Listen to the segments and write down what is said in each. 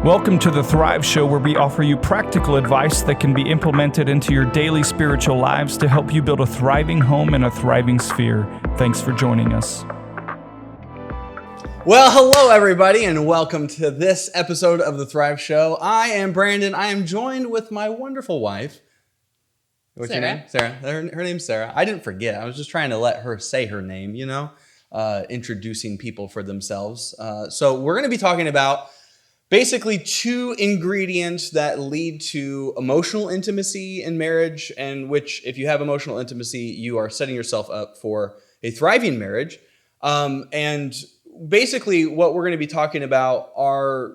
Welcome to the Thrive Show, where we offer you practical advice that can be implemented into your daily spiritual lives to help you build a thriving home and a thriving sphere. Thanks for joining us. Well, hello everybody, and welcome to this episode of the Thrive Show. I am Brandon. I am joined with my wonderful wife. What's Sara. your name? Sara. Her name's Sara. I didn't forget. I was just trying to let her say her name, introducing people for themselves. So we're going to be talking about basically two ingredients that lead to emotional intimacy in marriage, and which, if you have emotional intimacy, you are setting yourself up for a thriving marriage. And basically what we're going to be talking about are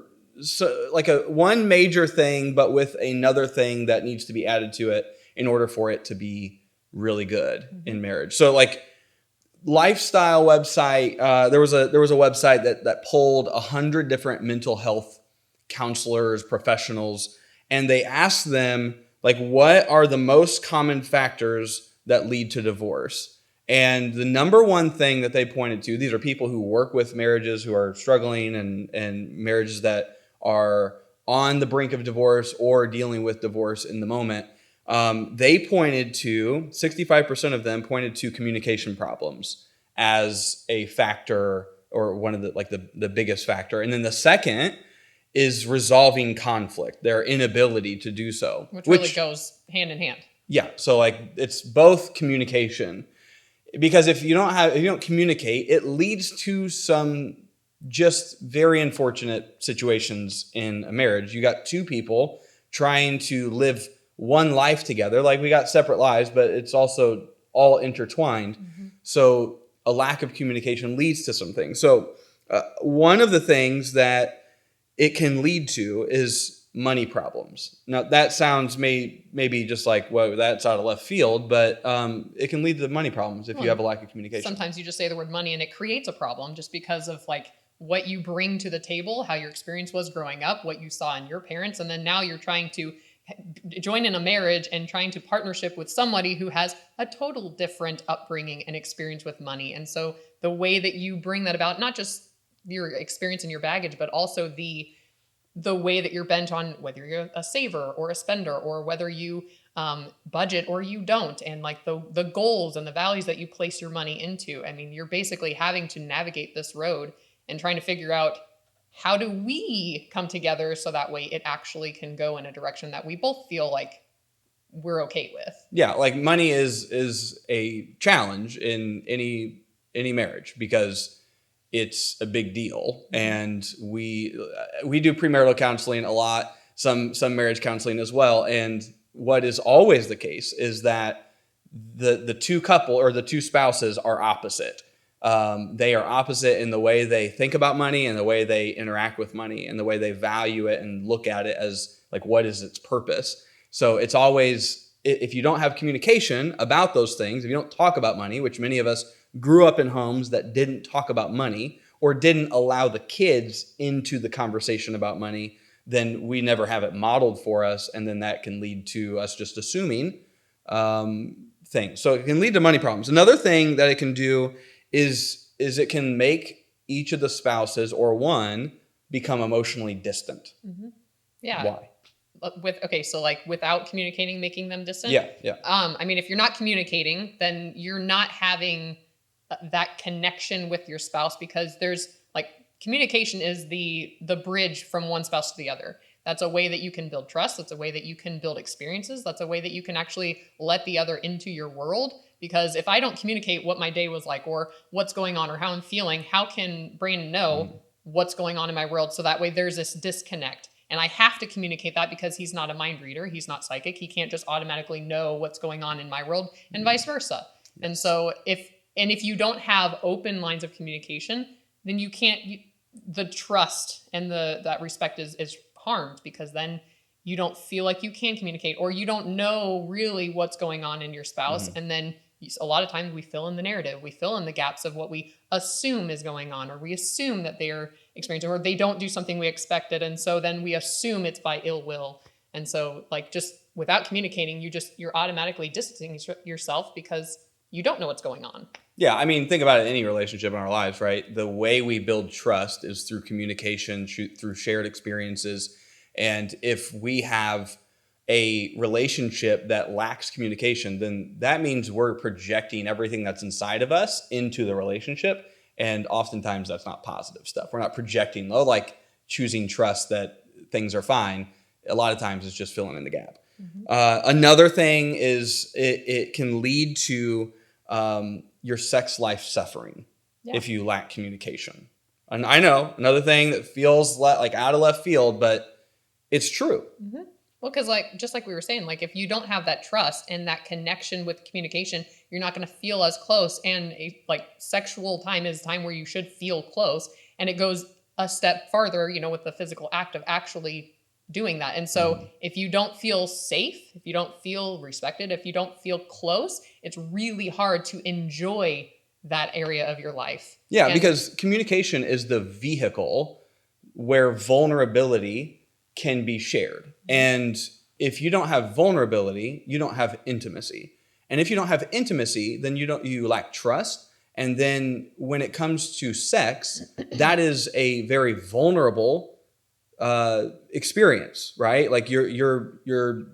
one major thing, but with another thing that needs to be added to it in order for it to be really good in marriage. So like lifestyle website, there was a website that polled 100 different mental health counselors, professionals, and they asked them, like, what are the most common factors that lead to divorce? And the number one thing that they pointed to, these are people who work with marriages who are struggling and marriages that are on the brink of divorce or dealing with divorce in the moment. They pointed to, 65% of them pointed to communication problems as a factor, or one of the biggest factor. And then the second is resolving conflict, their inability to do so. Which really goes hand in hand. Yeah, so like it's both communication. Because if you don't communicate, it leads to some just very unfortunate situations in a marriage. You got two people trying to live one life together. Like, we got separate lives, but it's also all intertwined. Mm-hmm. So a lack of communication leads to some things. So one of the things that it can lead to is money problems. Now, that sounds maybe just like, whoa, that's out of left field, but it can lead to money problems if you have a lack of communication. Sometimes you just say the word money and it creates a problem just because of like what you bring to the table, how your experience was growing up, what you saw in your parents, and then now you're trying to join in a marriage and trying to partnership with somebody who has a total different upbringing and experience with money. And so the way that you bring that about, not just your experience and your baggage, but also the way that you're bent on whether you're a saver or a spender, or whether you budget or you don't, and like the goals and the values that you place your money into. I mean, you're basically having to navigate this road and trying to figure out, how do we come together so that way it actually can go in a direction that we both feel like we're okay with. Yeah, like money is a challenge in any marriage because it's a big deal. And we do premarital counseling a lot, some marriage counseling as well. And what is always the case is that the two spouses are opposite. They are opposite in the way they think about money and the way they interact with money and the way they value it and look at it as like, what is its purpose? So it's always, if you don't have communication about those things, if you don't talk about money, which many of us grew up in homes that didn't talk about money or didn't allow the kids into the conversation about money, then we never have it modeled for us. And then that can lead to us just assuming things. So it can lead to money problems. Another thing that it can do is it can make each of the spouses or one become emotionally distant. Mm-hmm. Yeah. Why? So like without communicating, making them distant? Yeah. I mean, if you're not communicating, then you're not having that connection with your spouse, because there's like, communication is the bridge from one spouse to the other. That's a way that you can build trust. That's a way that you can build experiences. That's a way that you can actually let the other into your world. Because if I don't communicate what my day was like, or what's going on, or how I'm feeling, how can Brandon know what's going on in my world? So that way there's this disconnect. And I have to communicate that because he's not a mind reader. He's not psychic. He can't just automatically know what's going on in my world, and vice versa. And so if you don't have open lines of communication, then you can't, the trust and that respect is harmed, because then you don't feel like you can communicate, or you don't know really what's going on in your spouse. And then a lot of times we fill in the narrative, we fill in the gaps of what we assume is going on, or we assume that they're experiencing, or they don't do something we expected. And so then we assume it's by ill will. And so like, just without communicating, you're automatically distancing yourself, because you don't know what's going on. Yeah, I mean, think about it, any relationship in our lives, right? The way we build trust is through communication, through shared experiences. And if we have a relationship that lacks communication, then that means we're projecting everything that's inside of us into the relationship. And oftentimes that's not positive stuff. We're not projecting, like choosing trust that things are fine. A lot of times it's just filling in the gap. Another thing is it can lead to your sex life suffering if you lack communication. And I know another thing that feels like out of left field, but it's true. Mm-hmm. Well, because just like we were saying, like if you don't have that trust and that connection with communication, you're not going to feel as close. And sexual time is time where you should feel close. And it goes a step farther, with the physical act of actually doing that. And so if you don't feel safe, if you don't feel respected, if you don't feel close, it's really hard to enjoy that area of your life. Yeah, because communication is the vehicle where vulnerability can be shared. And if you don't have vulnerability, you don't have intimacy. And if you don't have intimacy, then you lack trust. And then when it comes to sex, that is a very vulnerable experience, right? Like you're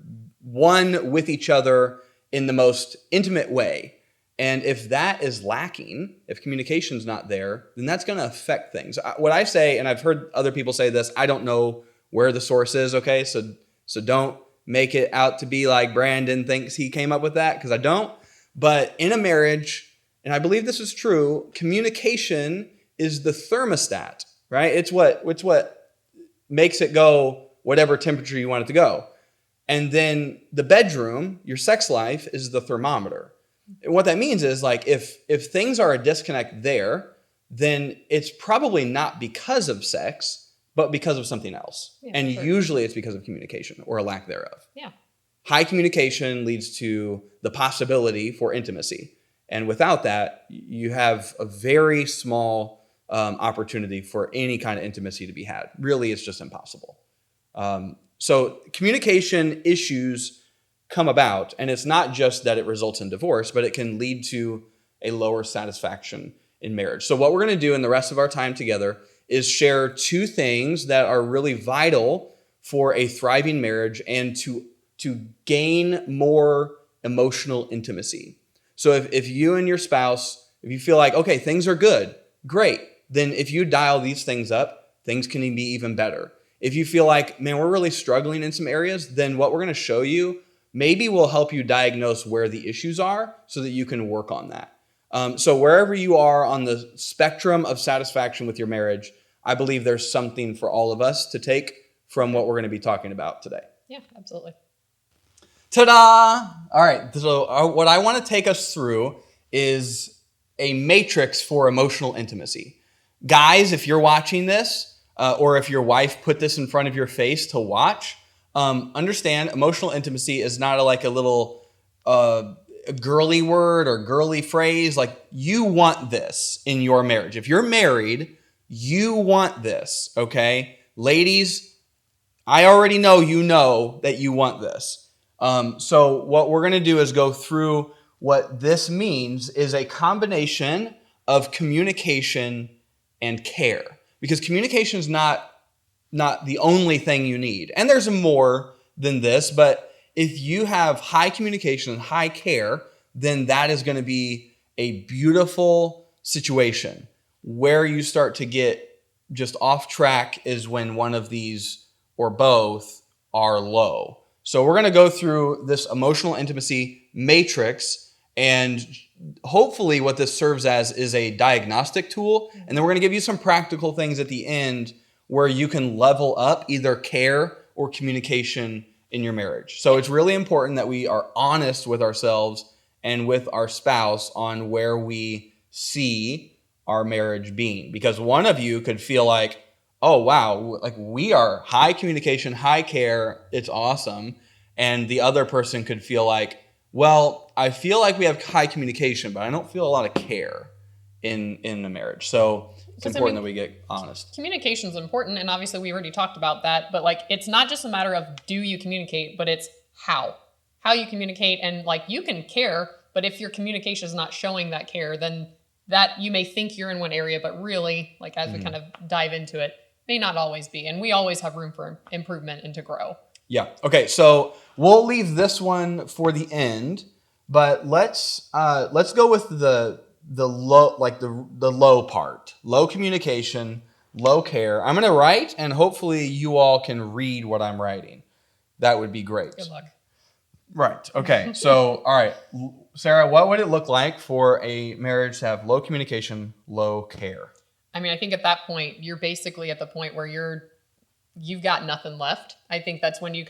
one with each other in the most intimate way. And if that is lacking, if communication's not there, then that's going to affect things. What I say, and I've heard other people say this, I don't know where the source is, okay? So don't make it out to be like Brandon thinks he came up with that, because I don't. But in a marriage, and I believe this is true, communication is the thermostat, right? It's what makes it go whatever temperature you want it to go. And then the bedroom, your sex life, is the thermometer. And what that means is if things are a disconnect there, then it's probably not because of sex, but because of something else. Yeah, and usually it's because of communication or a lack thereof. Yeah. High communication leads to the possibility for intimacy. And without that, you have a very small opportunity for any kind of intimacy to be had. Really, it's just impossible. So communication issues come about, and it's not just that it results in divorce, but it can lead to a lower satisfaction in marriage. So what we're going to do in the rest of our time together is share two things that are really vital for a thriving marriage and to gain more emotional intimacy. So if you and your spouse, if you feel like, okay, things are good, great. Then if you dial these things up, things can be even better. If you feel like, man, we're really struggling in some areas, then what we're going to show you maybe will help you diagnose where the issues are so that you can work on that. So wherever you are on the spectrum of satisfaction with your marriage, I believe there's something for all of us to take from what we're going to be talking about today. Yeah, absolutely. Ta-da! All right, so what I want to take us through is a matrix for emotional intimacy. Guys, if you're watching this, or if your wife put this in front of your face to watch, understand emotional intimacy is not a little girly word or girly phrase. Like, you want this in your marriage. If you're married, you want this, okay? Ladies, I already know you know that you want this. So what we're going to do is go through what this means is a combination of communication and care. Because communication is not the only thing you need. And there's more than this, but if you have high communication and high care, then that is going to be a beautiful situation. Where you start to get just off track is when one of these or both are low. So we're going to go through this emotional intimacy matrix, and hopefully what this serves as is a diagnostic tool. And then we're going to give you some practical things at the end where you can level up either care or communication in your marriage. So it's really important that we are honest with ourselves and with our spouse on where we see our marriage being. Because one of you could feel like, oh, wow, like we are high communication, high care, it's awesome. And the other person could feel like, well, I feel like we have high communication, but I don't feel a lot of care in the marriage. So it's important that we get honest. Communication is important, and obviously we already talked about that, but it's not just a matter of do you communicate, but it's how you communicate. And you can care But if your communication is not showing that care, then that you may think you're in one area, but really, like as we kind of dive into it, may not always be. And we always have room for improvement and to grow. Yeah. Okay. So we'll leave this one for the end, but let's go with the low, like the low part, low communication, low care. I'm going to write, and hopefully you all can read what I'm writing. That would be great. Good luck. Right. Okay. So, all right, Sarah, what would it look like for a marriage to have low communication, low care? I mean, I think at that point, you're basically at the point where you've got nothing left. I think that's when you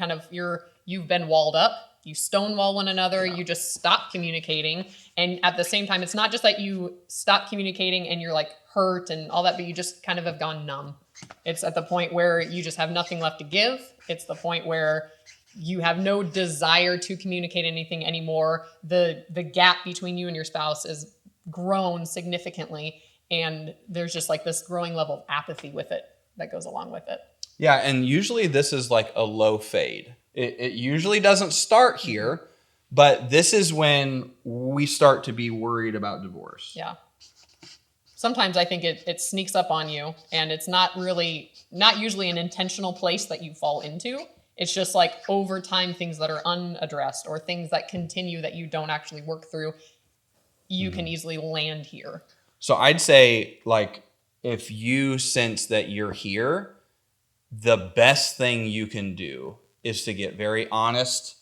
you've been walled up. You stonewall one another. You just stop communicating. And at the same time, it's not just that you stop communicating and you're like hurt and all that, but you just kind of have gone numb. It's at the point where you just have nothing left to give. It's the point where you have no desire to communicate anything anymore. The gap between you and your spouse is grown significantly. And there's just like this growing level of apathy with it that goes along with it. Yeah. And usually this is like a low fade. It usually doesn't start here, but this is when we start to be worried about divorce. Yeah. Sometimes I think it sneaks up on you, and it's not usually an intentional place that you fall into. It's just like over time, things that are unaddressed or things that continue that you don't actually work through, you can easily land here. So I'd say, like, if you sense that you're here, the best thing you can do is to get very honest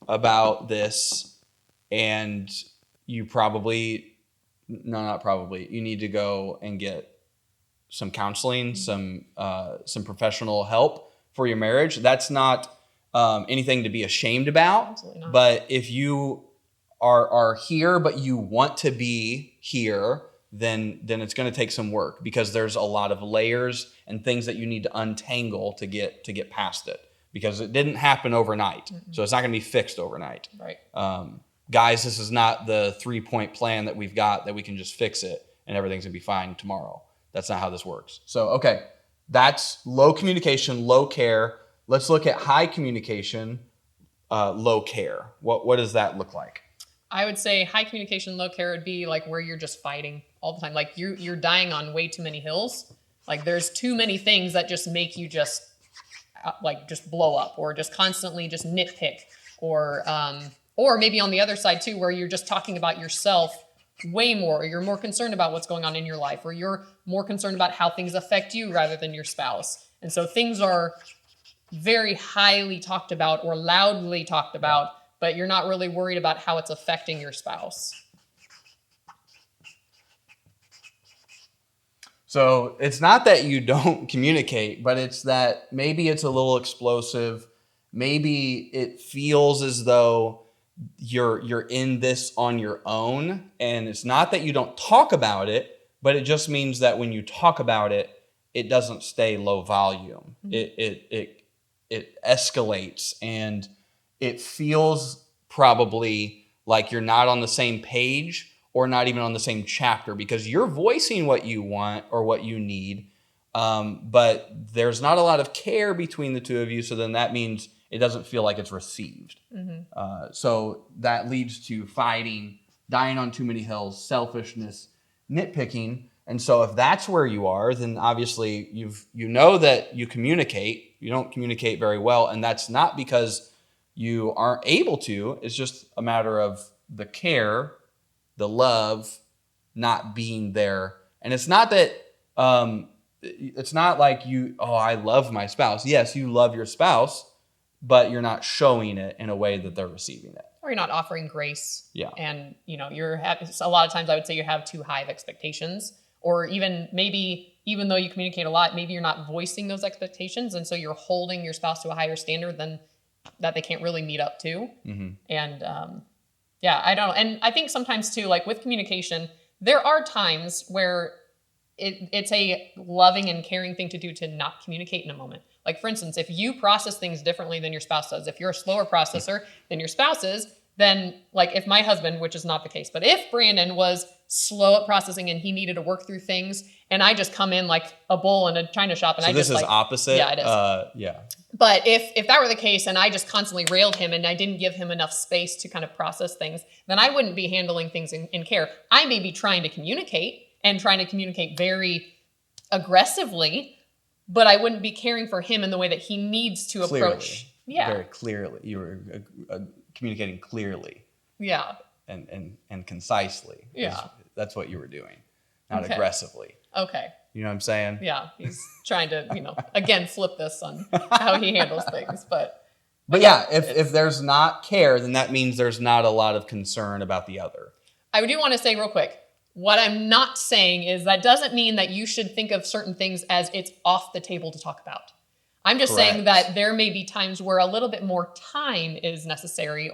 about this, and you you need to go and get some counseling, some professional help for your marriage. That's not anything to be ashamed about. Absolutely not. But if you are here, but you want to be here, then it's going to take some work, because there's a lot of layers and things that you need to untangle to get past it, because it didn't happen overnight. Mm-hmm. So it's not going to be fixed overnight. Right. Guys, this is not the 3-point plan that we've got that we can just fix it and everything's going to be fine tomorrow. That's not how this works. So, okay, that's low communication, low care. Let's look at high communication, low care. What does that look like? I would say high communication, low care would be like where you're just fighting all the time. Like you're dying on way too many hills. Like there's too many things that just make you just blow up, or just constantly just nitpick, or maybe on the other side too, where you're just talking about yourself way more, or you're more concerned about what's going on in your life, or you're more concerned about how things affect you rather than your spouse. And so things are very highly talked about or loudly talked about, but you're not really worried about how it's affecting your spouse. So it's not that you don't communicate, but it's that maybe it's a little explosive. Maybe it feels as though you're in this on your own, and it's not that you don't talk about it, but it just means that when you talk about it, it doesn't stay low volume. Mm-hmm. It escalates, and it feels probably like you're not on the same page or not even on the same chapter, because you're voicing what you want or what you need, but there's not a lot of care between the two of you, so then that means it doesn't feel like it's received. Mm-hmm. So that leads to fighting, dying on too many hills, selfishness, nitpicking. And so if that's where you are, then obviously you know that you communicate. You don't communicate very well, and that's not because you aren't able to. It's just a matter of the care, the love not being there. And it's not that it's not like I love my spouse. Yes, you love your spouse, but you're not showing it in a way that they're receiving it. Or you're not offering grace. Yeah. And a lot of times I would say you have too high of expectations, or even maybe even though you communicate a lot, maybe you're not voicing those expectations, and so you're holding your spouse to a higher standard than that they can't really meet up to. Mm-hmm. And I don't know. And I think sometimes too, like with communication, there are times where it's a loving and caring thing to do to not communicate in a moment. Like for instance, if you process things differently than your spouse does, if you're a slower processor than your spouse is, then like if my husband, which is not the case, but if Brandon was slow at processing and he needed to work through things, and I just come in like a bull in a china shop, and so I this just is opposite. Yeah, it is. Yeah. But if that were the case and I just constantly railed him and I didn't give him enough space to kind of process things, then I wouldn't be handling things in care. I may be trying to communicate and trying to communicate very aggressively, but I wouldn't be caring for him in the way that he needs to approach. Yeah. Very clearly. You were communicating clearly. Yeah. And concisely. Yeah. That's what you were doing, not aggressively. Okay. You know what I'm saying? Yeah. He's trying to, again, flip this on how he handles things. But yeah, if there's not care, then that means there's not a lot of concern about the other. I do want to say real quick, what I'm not saying is that doesn't mean that you should think of certain things as it's off the table to talk about. I'm just saying that there may be times where a little bit more time is necessary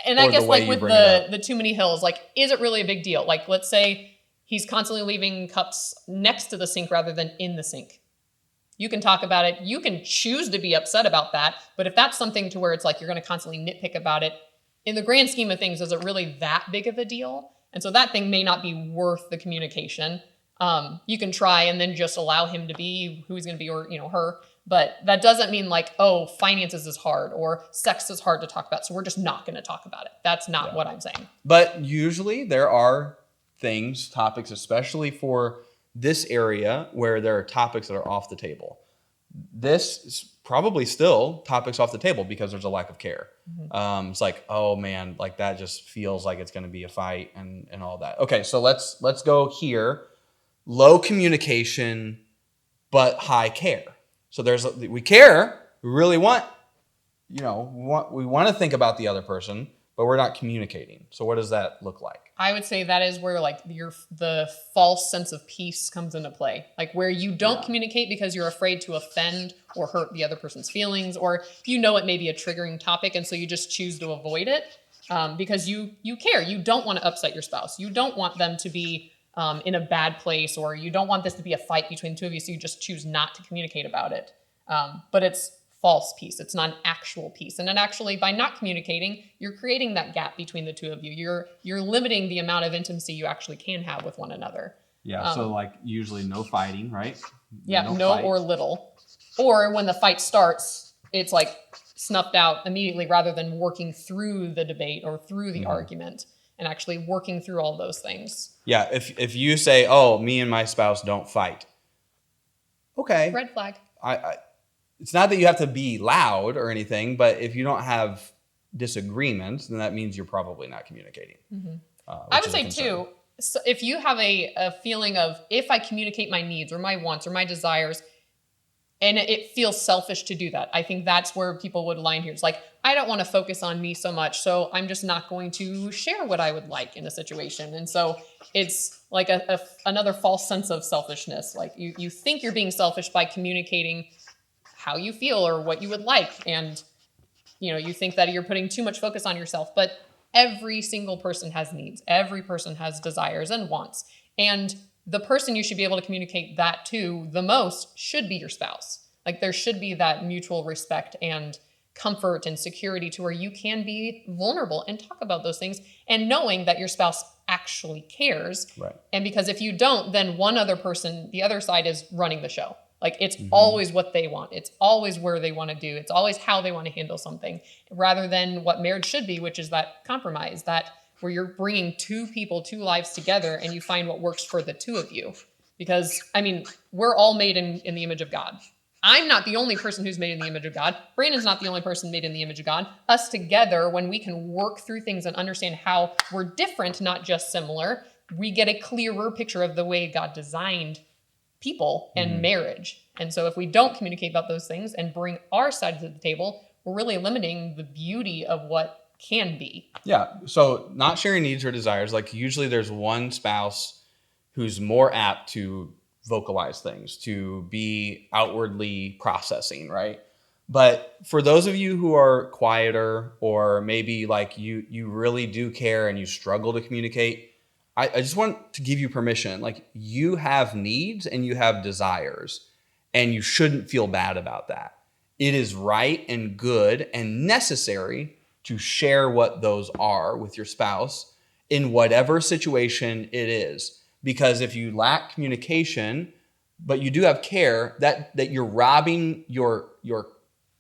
and I guess like with the too many hills, like, is it really a big deal? Like, let's say he's constantly leaving cups next to the sink rather than in the sink. You can talk about it. You can choose to be upset about that. But if that's something to where it's like you're going to constantly nitpick about it, in the grand scheme of things, is it really that big of a deal? And so that thing may not be worth the communication. You can try and then just allow him to be who he's going to be, or her. But that doesn't mean like, oh, finances is hard or sex is hard to talk about, so we're just not going to talk about it. That's not what I'm saying. But usually there are topics, especially for this area, where there are topics that are off the table. This is probably still topics off the table because there's a lack of care. Mm-hmm. It's like, oh man, like that just feels like it's going to be a fight and all that. Okay, so let's go here. Low communication, but high care. So we care, we really want, we want to think about the other person, but we're not communicating. So what does that look like? I would say that is where like the false sense of peace comes into play. Like where you don't communicate because you're afraid to offend or hurt the other person's feelings, or it may be a triggering topic, and so you just choose to avoid it because you care. You don't want to upset your spouse. You don't want them to be in a bad place, or you don't want this to be a fight between the two of you, so you just choose not to communicate about it. But it's false peace. It's not an actual peace. And then actually, by not communicating, you're creating that gap between the two of you. You're limiting the amount of intimacy you actually can have with one another. Yeah, so like usually no fighting, right? Yeah, no or little. Or when the fight starts, it's like snuffed out immediately rather than working through the debate or through the argument and actually working through all those things. Yeah, if you say, oh, me and my spouse don't fight. Okay. Red flag. It's not that you have to be loud or anything, but if you don't have disagreements, then that means you're probably not communicating. Mm-hmm. I would say too, so if you have a feeling of, if I communicate my needs or my wants or my desires, and it feels selfish to do that, I think that's where people would line here. It's like, I don't want to focus on me so much, so I'm just not going to share what I would like in a situation. And so it's like another false sense of selfishness. Like you think you're being selfish by communicating how you feel or what you would like. And, you think that you're putting too much focus on yourself, but every single person has needs. Every person has desires and wants. And the person you should be able to communicate that to the most should be your spouse. Like there should be that mutual respect and comfort and security to where you can be vulnerable and talk about those things, and knowing that your spouse actually cares. Right. And because if you don't, then one other person, the other side, is running the show. Like it's always what they want. It's always where they want to do. It's always how they want to handle something, rather than what marriage should be, which is that compromise, that where you're bringing two people, two lives together, and you find what works for the two of you. Because, we're all made in the image of God. I'm not the only person who's made in the image of God. Brandon's not the only person made in the image of God. Us together, when we can work through things and understand how we're different, not just similar, we get a clearer picture of the way God designed people and marriage. And so if we don't communicate about those things and bring our side to the table, we're really limiting the beauty of what can be. Yeah. So not sharing needs or desires, like usually there's one spouse who's more apt to vocalize things, to be outwardly processing, right? But for those of you who are quieter, or maybe like you really do care and you struggle to communicate, I just want to give you permission. Like, you have needs and you have desires, and you shouldn't feel bad about that. It is right and good and necessary to share what those are with your spouse in whatever situation it is. Because if you lack communication, but you do have care, that you're robbing your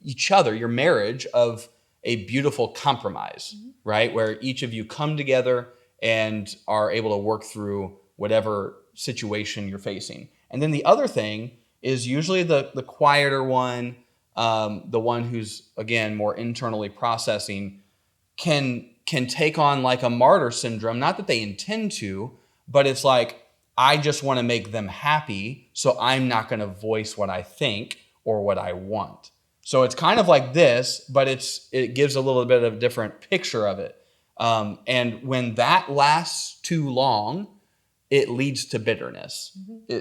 each other, your marriage, of a beautiful compromise, right? Where each of you come together and are able to work through whatever situation you're facing. And then the other thing is usually the quieter one, the one who's, again, more internally processing, can take on like a martyr syndrome. Not that they intend to, but it's like, I just want to make them happy, so I'm not going to voice what I think or what I want. So it's kind of like this, but it gives a little bit of a different picture of it. And when that lasts too long, it leads to bitterness.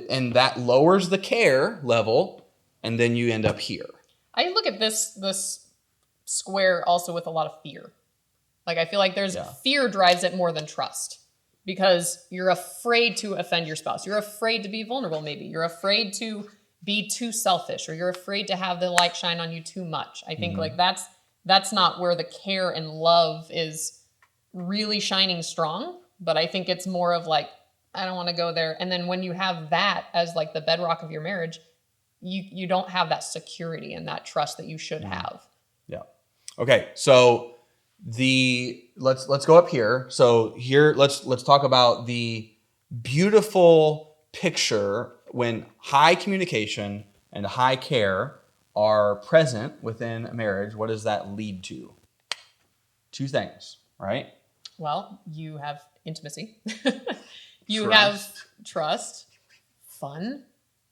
And that lowers the care level, and then you end up here. I look at this square also with a lot of fear. Like, I feel like fear drives it more than trust, because you're afraid to offend your spouse. You're afraid to be vulnerable, maybe. You're afraid to be too selfish, or you're afraid to have the light shine on you too much. I think like that's not where the care and love is really shining strong. But I think it's more of like, I don't want to go there. And then when you have that as like the bedrock of your marriage, you don't have that security and that trust that you should have. Yeah. Okay. So let's go up here. So here, let's talk about the beautiful picture when high communication and high care are present within a marriage. What does that lead to? Two things, right? Well, you have intimacy. Trust. Have trust, fun.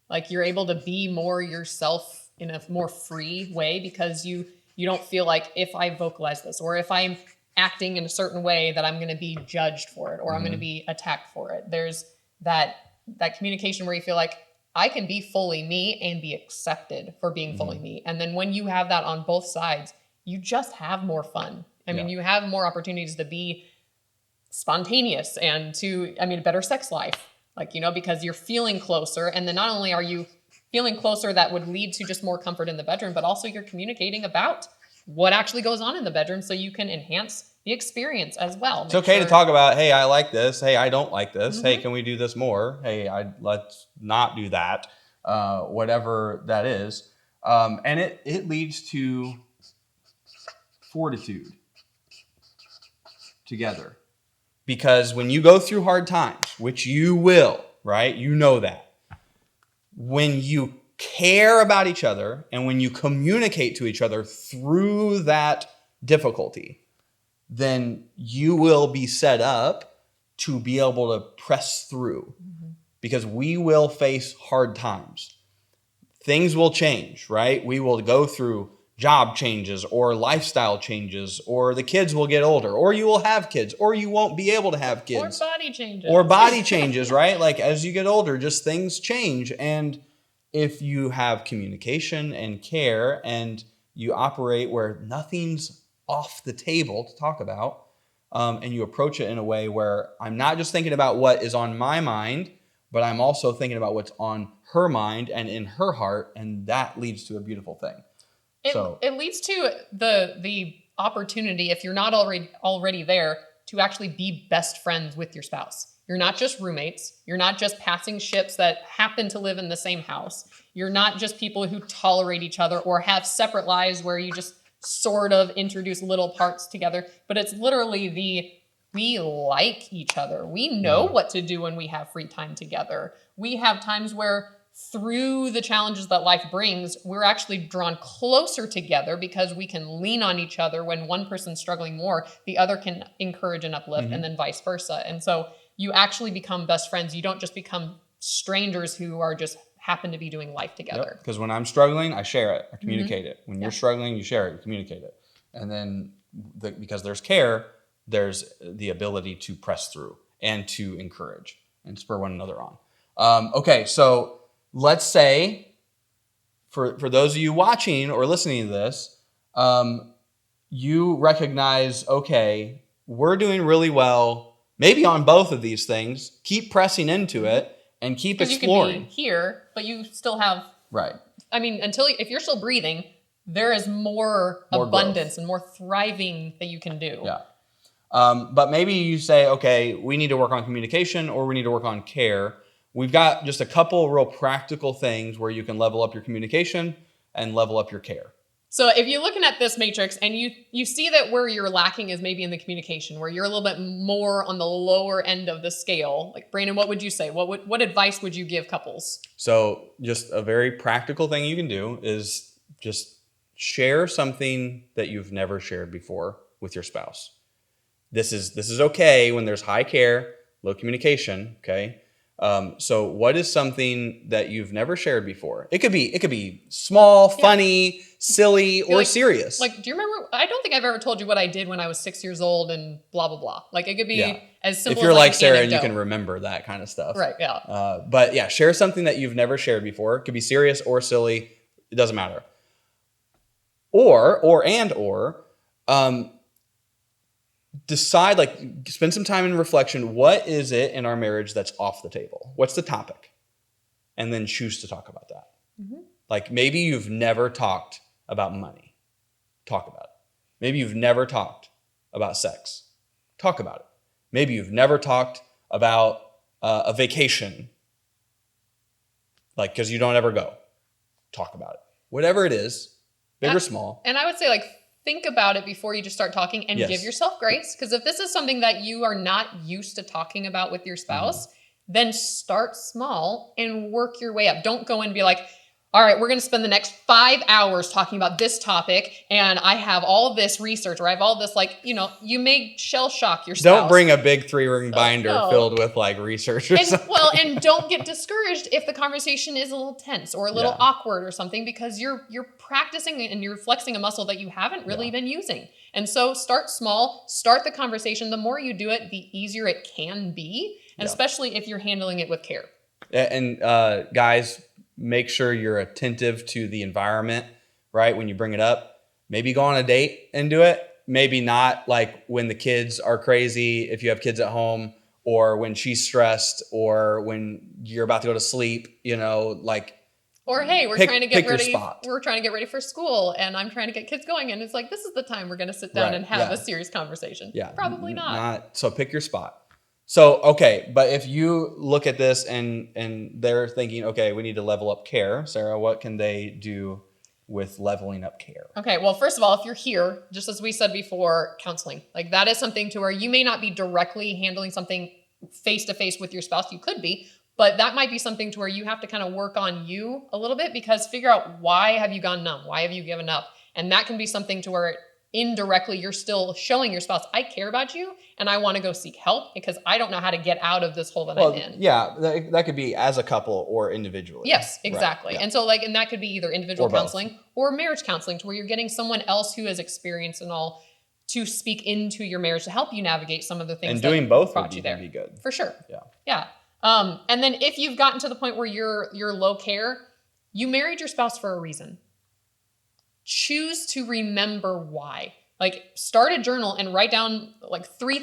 Like, you're able to be more yourself in a more free way, because you don't feel like, if I vocalize this or if I'm acting in a certain way, that I'm going to be judged for it, or I'm going to be attacked for it. There's that communication where you feel like I can be fully me and be accepted for being fully me. And then when you have that on both sides, you just have more fun. I mean, you have more opportunities to be spontaneous and a better sex life, because you're feeling closer. And then not only are you feeling closer, that would lead to just more comfort in the bedroom, but also you're communicating about what actually goes on in the bedroom, so you can enhance the experience as well. It's okay to talk about, hey, I like this. Hey, I don't like this. Hey, can we do this more? Hey, let's not do that. Whatever that is. And it leads to fortitude together. Because when you go through hard times, which you will, right? You know that. When you care about each other and when you communicate to each other through that difficulty, then you will be set up to be able to press through. Because we will face hard times. Things will change, right? We will go through job changes or lifestyle changes, or the kids will get older, or you will have kids, or you won't be able to have kids. Or body changes. Right? Like, as you get older, just things change. And if you have communication and care, and you operate where nothing's off the table to talk about, and you approach it in a way where I'm not just thinking about what is on my mind, but I'm also thinking about what's on her mind and in her heart, and that leads to a beautiful thing. It leads to the opportunity, if you're not already there, to actually be best friends with your spouse. You're not just roommates. You're not just passing ships that happen to live in the same house. You're not just people who tolerate each other or have separate lives where you just sort of introduce little parts together. But it's literally we like each other. We know what to do when we have free time together. We have times where, through the challenges that life brings, we're actually drawn closer together because we can lean on each other. When one person's struggling more, the other can encourage and uplift, and then vice versa. And so you actually become best friends. You don't just become strangers who are just happen to be doing life together. Because when I'm struggling, I share it. I communicate it. When you're struggling, you share it. You communicate it. And then because there's care, there's the ability to press through and to encourage and spur one another on. Okay, so let's say, for those of you watching or listening to this, you recognize, okay, we're doing really well, maybe on both of these things. Keep pressing into it and keep exploring. You can be here, but you still have... Right. I mean, if you're still breathing, there is more abundance growth and more thriving that you can do. Yeah. But maybe you say, okay, we need to work on communication, or we need to work on care. We've got just a couple real practical things where you can level up your communication and level up your care. So if you're looking at this matrix and you see that where you're lacking is maybe in the communication, where you're a little bit more on the lower end of the scale, like Brandon, what would you say? What advice would you give couples? So just a very practical thing you can do is just share something that you've never shared before with your spouse. This is okay when there's high care, low communication, okay? So what is something that you've never shared before? It could be small, funny, silly, or like, serious. Like, do you remember? I don't think I've ever told you what I did when I was 6 years old and blah, blah, blah. Like, it could be as simple as if you're like an Sarah anecdote. and you can remember that kind of stuff. Right, yeah. But yeah, share something that you've never shared before. It could be serious or silly. It doesn't matter. Or decide, like, spend some time in reflection. What is it in our marriage that's off the table? What's the topic? And then choose to talk about that. Mm-hmm. Like, maybe you've never talked about money. Talk about it. Maybe you've never talked about sex. Talk about it. Maybe you've never talked about a vacation, like, because you don't ever go. Talk about it. Whatever it is, big or small. And I would say, like, think about it before you just start talking and give yourself grace. Because if this is something that you are not used to talking about with your spouse, then start small and work your way up. Don't go in and be like, all right, we're going to spend the next 5 hours talking about this topic, and I have all this research, or I have all this, like, you may shell shock your spouse. Don't bring a big 3-ring binder filled with, like, research or something. Well, and don't get discouraged if the conversation is a little tense or a little awkward or something, because you're practicing and you're flexing a muscle that you haven't really been using. And so start small, start the conversation. The more you do it, the easier it can be, and especially if you're handling it with care. And guys, make sure you're attentive to the environment, right? When you bring it up, maybe go on a date and do it. Maybe not, like, when the kids are crazy, if you have kids at home, or when she's stressed, or when you're about to go to sleep, like. Or, hey, we're trying to get ready. Spot. We're trying to get ready for school, and I'm trying to get kids going, and it's like, this is the time we're going to sit down and have a serious conversation. Yeah, probably not. So pick your spot. So, okay, but if you look at this and they're thinking, okay, we need to level up care, Sarah, what can they do with leveling up care? Okay, well, first of all, if you're here, just as we said before, counseling. Like, that is something to where you may not be directly handling something face-to-face with your spouse. You could be, but that might be something to where you have to kind of work on you a little bit, because figure out, why have you gone numb? Why have you given up? And that can be something to where indirectly you're still showing your spouse, I care about you and I want to go seek help because I don't know how to get out of this hole that I'm in. Yeah, that could be as a couple or individually. Yes, exactly. Right. Yeah. And so, like, and that could be either individual counseling or marriage counseling, to where you're getting someone else who has experience and all to speak into your marriage to help you navigate some of the things. And doing both would be good. For sure. Yeah. Yeah. And then if you've gotten to the point where you're low care, you married your spouse for a reason. Choose to remember why. Like, start a journal and write down, like, 3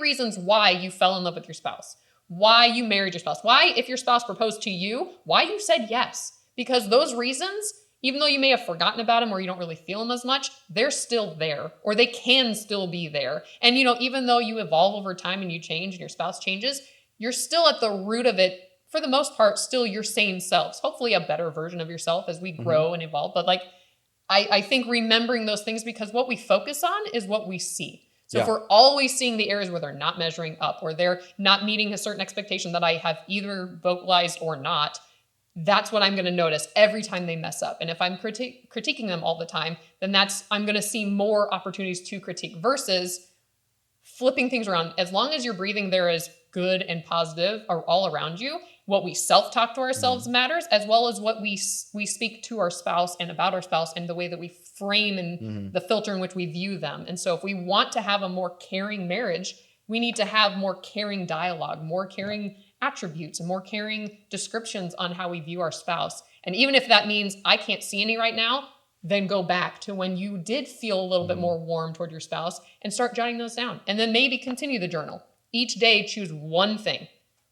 reasons why you fell in love with your spouse, why you married your spouse, why, if your spouse proposed to you, why you said yes. Because those reasons, even though you may have forgotten about them or you don't really feel them as much, they're still there, or they can still be there. And, even though you evolve over time and you change and your spouse changes, you're still at the root of it, for the most part, still your same selves. Hopefully a better version of yourself as we grow and evolve. But, like, I think remembering those things, because what we focus on is what we see. So if we're always seeing the areas where they're not measuring up, or they're not meeting a certain expectation that I have either vocalized or not, that's what I'm going to notice every time they mess up. And if I'm critiquing them all the time, then I'm going to see more opportunities to critique, versus flipping things around. As long as you're breathing there is good and positive are all around you, what we self-talk to ourselves matters, as well as what we speak to our spouse and about our spouse, and the way that we frame and the filter in which we view them. And so if we want to have a more caring marriage, we need to have more caring dialogue, more caring attributes, and more caring descriptions on how we view our spouse. And even if that means I can't see any right now, then go back to when you did feel a little bit more warm toward your spouse and start jotting those down. And then maybe continue the journal. Each day, choose one thing,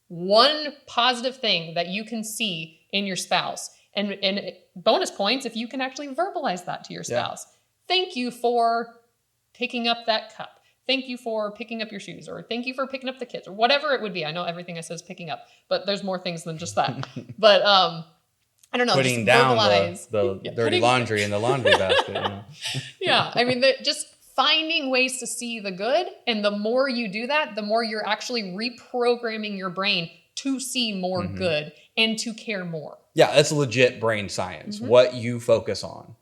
one positive thing that you can see in your spouse. And bonus points if you can actually verbalize that to your spouse. Thank you for picking up that cup. Thank you for picking up your shoes, or thank you for picking up the kids, or whatever it would be. I know everything I say is picking up, but there's more things than just that. But I don't know, putting just down verbalize. the dirty laundry in the laundry basket. You know? Yeah, I mean, just finding ways to see the good. And the more you do that, the more you're actually reprogramming your brain to see more good and to care more. Yeah, that's legit brain science. What you focus on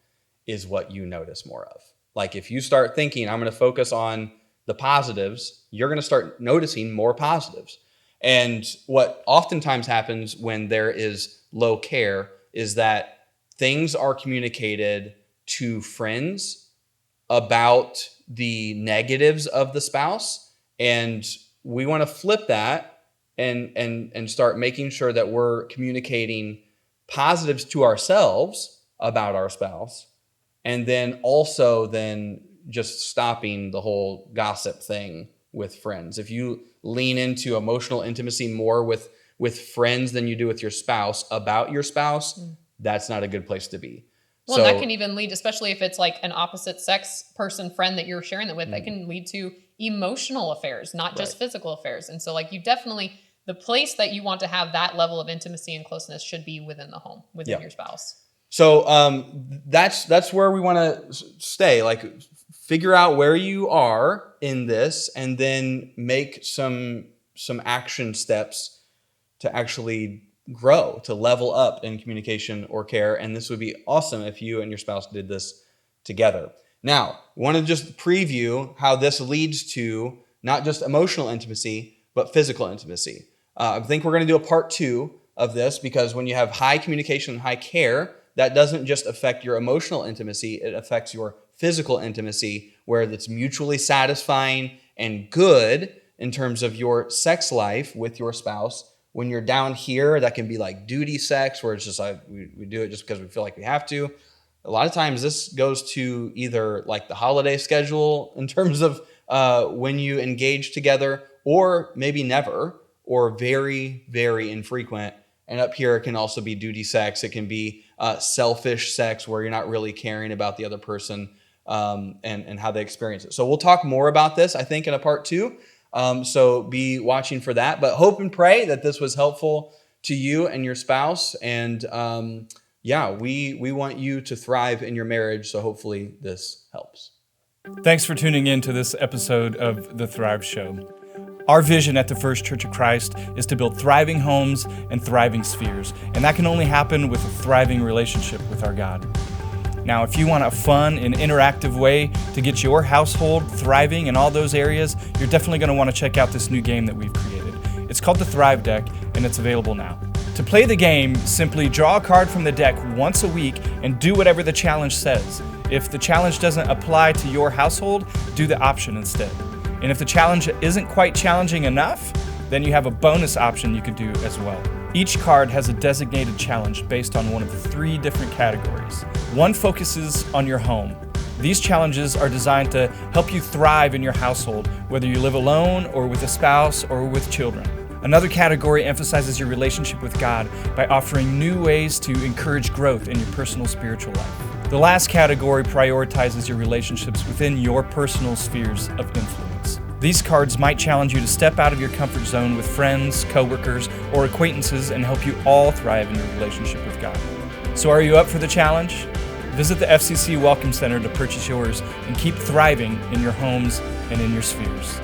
is what you notice more of. Like if you start thinking, I'm going to focus on the positives, you're going to start noticing more positives. And what oftentimes happens when there is low care is that things are communicated to friends about the negatives of the spouse. And we want to flip that and start making sure that we're communicating positives to ourselves about our spouse. And then also then just stopping the whole gossip thing with friends. If you lean into emotional intimacy more with friends than you do with your spouse about your spouse, that's not a good place to be. Well, so, that can even lead, especially if it's like an opposite sex person friend that you're sharing that with, that can lead to emotional affairs, not just physical affairs. And so like you definitely, the place that you want to have that level of intimacy and closeness should be within the home, within your spouse. So that's where we want to stay. Like figure out where you are in this and then make some action steps to actually grow, to level up in communication or care. And this would be awesome if you and your spouse did this together. Now, I want to just preview how this leads to not just emotional intimacy, but physical intimacy. I think we're going to do a part 2 of this because when you have high communication and high care, that doesn't just affect your emotional intimacy, it affects your physical intimacy where it's mutually satisfying and good in terms of your sex life with your spouse. When you're down here, that can be like duty sex, where it's just like we do it just because we feel like we have to. A lot of times this goes to either like the holiday schedule in terms of when you engage together, or maybe never, or very, very infrequent. And up here, it can also be duty sex. It can be selfish sex where you're not really caring about the other person and how they experience it. So we'll talk more about this, I think, in a part 2. So be watching for that, but hope and pray that this was helpful to you and your spouse. And we want you to thrive in your marriage. So hopefully this helps. Thanks for tuning in to this episode of The Thrive Show. Our vision at the First Church of Christ is to build thriving homes and thriving spheres. And that can only happen with a thriving relationship with our God. Now, if you want a fun and interactive way to get your household thriving in all those areas, you're definitely going to want to check out this new game that we've created. It's called the Thrive Deck, and it's available now. To play the game, simply draw a card from the deck once a week and do whatever the challenge says. If the challenge doesn't apply to your household, do the option instead. And if the challenge isn't quite challenging enough, then you have a bonus option you can do as well. Each card has a designated challenge based on one of 3 different categories. One focuses on your home. These challenges are designed to help you thrive in your household, whether you live alone or with a spouse or with children. Another category emphasizes your relationship with God by offering new ways to encourage growth in your personal spiritual life. The last category prioritizes your relationships within your personal spheres of influence. These cards might challenge you to step out of your comfort zone with friends, coworkers, or acquaintances and help you all thrive in your relationship with God. So are you up for the challenge? Visit the FCC Welcome Center to purchase yours and keep thriving in your homes and in your spheres.